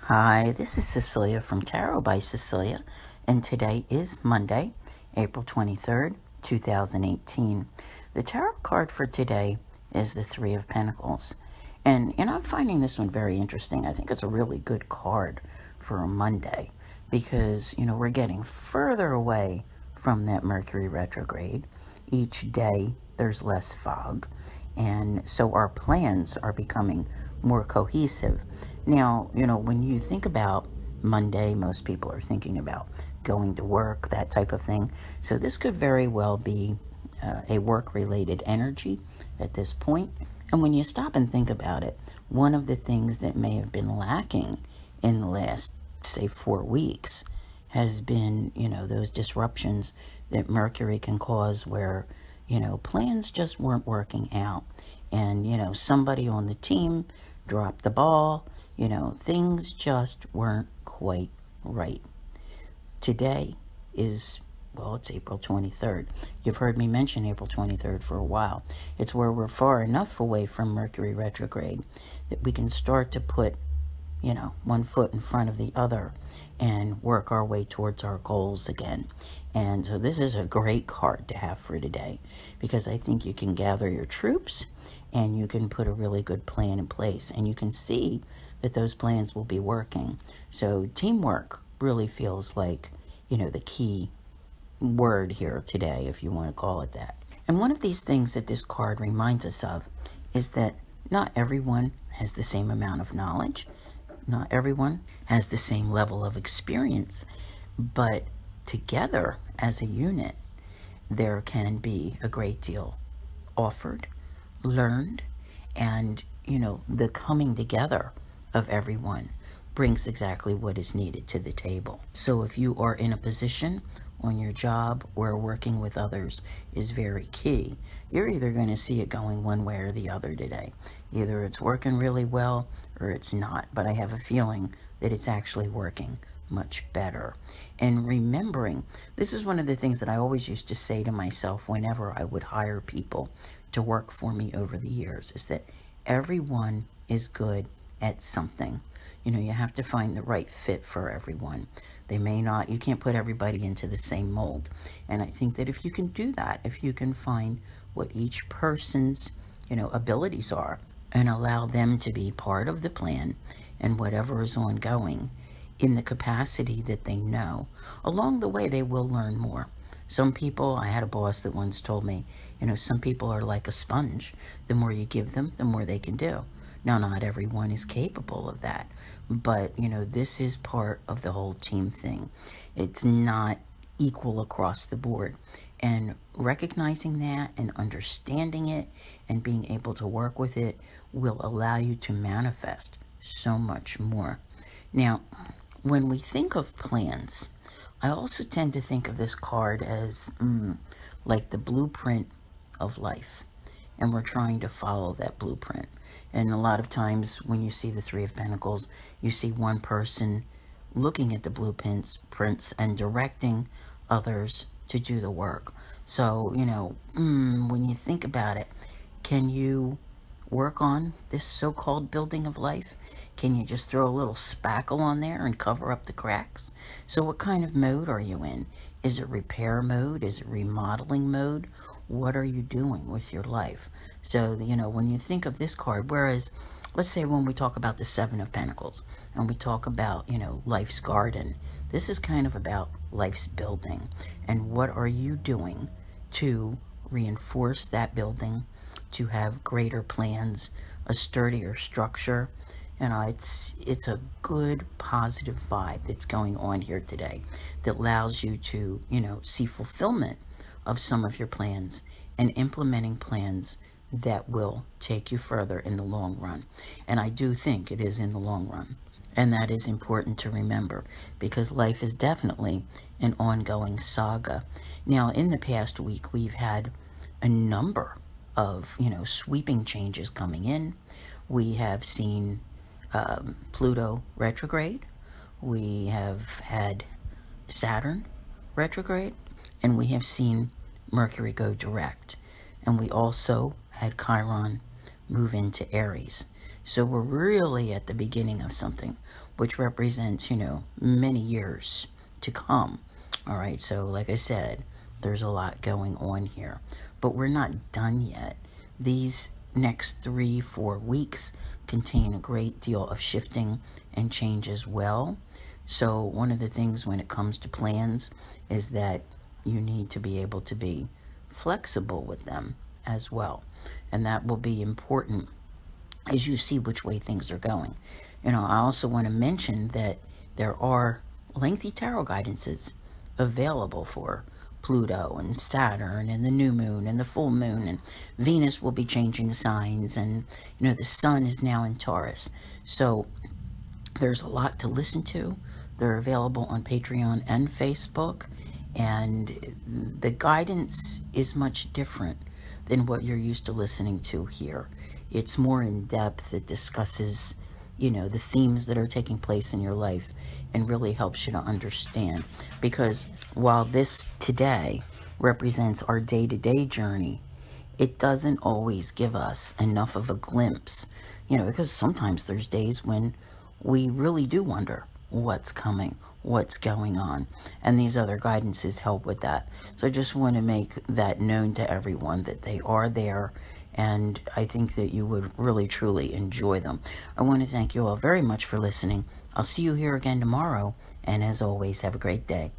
Hi, this is Cecilia from Tarot by Cecilia, and today is Monday, April 23rd, 2018. The tarot card for today is the Three of Pentacles. And I'm finding this one very interesting. I think it's a really good card for a Monday because, we're getting further away from that Mercury retrograde. Each day there's less fog, and so our plans are becoming more cohesive. Now, when you think about Monday, most people are thinking about going to work, that type of thing. So this could very well be a work-related energy at this point. And when you stop and think about it, one of the things that may have been lacking in the last, say, 4 weeks has been, those disruptions that Mercury can cause where, plans just weren't working out. And, somebody on the team dropped the ball. Things just weren't quite right. Today is, well, it's April 23rd. You've heard me mention April 23rd for a while. It's where we're far enough away from Mercury retrograde that we can start to put, one foot in front of the other and work our way towards our goals again. And so this is a great card to have for today because I think you can gather your troops and you can put a really good plan in place, and you can see that those plans will be working. So teamwork really feels like, the key word here today, if you want to call it that. And one of these things that this card reminds us of is that not everyone has the same amount of knowledge. Not everyone has the same level of experience, but together as a unit, there can be a great deal offered, learned, and, the coming together of everyone brings exactly what is needed to the table. So if you are in a position on your job where working with others is very key, you're either going to see it going one way or the other today. Either it's working really well or it's not, but I have a feeling that it's actually working much better. And remembering, this is one of the things that I always used to say to myself whenever I would hire people to work for me over the years, is that everyone is good at something. You have to find the right fit for everyone. They may not, you can't put everybody into the same mold. And I think that if you can do that, if you can find what each person's, abilities are and allow them to be part of the plan and whatever is ongoing in the capacity that they know, along the way they will learn more. Some people, I had a boss that once told me, some people are like a sponge. The more you give them, the more they can do. Now, not everyone is capable of that, but, this is part of the whole team thing. It's not equal across the board. And recognizing that and understanding it and being able to work with it will allow you to manifest so much more. Now, when we think of plans, I also tend to think of this card as like the blueprint of life. And we're trying to follow that blueprint. And a lot of times when you see the Three of Pentacles, you see one person looking at the blueprints and directing others to do the work. So, when you think about it, can you work on this so-called building of life? Can you just throw a little spackle on there and cover up the cracks? So what kind of mode are you in? Is it repair mode? Is it remodeling mode? What are you doing with your life? So, when you think of this card, whereas, let's say when we talk about the Seven of Pentacles, and we talk about, life's garden, this is kind of about life's building. And what are you doing to reinforce that building, to have greater plans, a sturdier structure? It's a good, positive vibe that's going on here today that allows you to, see fulfillment of some of your plans and implementing plans that will take you further in the long run. And I do think it is in the long run. And that is important to remember because life is definitely an ongoing saga. Now, in the past week, we've had a number of, sweeping changes coming in. We have seen Pluto retrograde. We have had Saturn retrograde. And we have seen Mercury go direct. And we also had Chiron move into Aries. So we're really at the beginning of something. which represents, many years to come. All right, so like I said, there's a lot going on here, but we're not done yet. These next 3-4 weeks contain a great deal of shifting and change as well. So one of the things when it comes to plans is that you need to be able to be flexible with them as well. And that will be important as you see which way things are going. I also want to mention that there are lengthy tarot guidances available for Pluto and Saturn and the new moon and the full moon, and Venus will be changing signs, and the sun is now in Taurus. So there's a lot to listen to. They're available on Patreon and Facebook, and the guidance is much different than what you're used to listening to here. It's more in depth. It discusses, the themes that are taking place in your life and really helps you to understand. Because while this today represents our day-to-day journey, it doesn't always give us enough of a glimpse, because sometimes there's days when we really do wonder what's coming, what's going on, and these other guidances help with that. So I just want to make that known to everyone that they are there, and I think that you would really truly enjoy them. I want to thank you all very much for listening. I'll see you here again tomorrow, and as always, have a great day.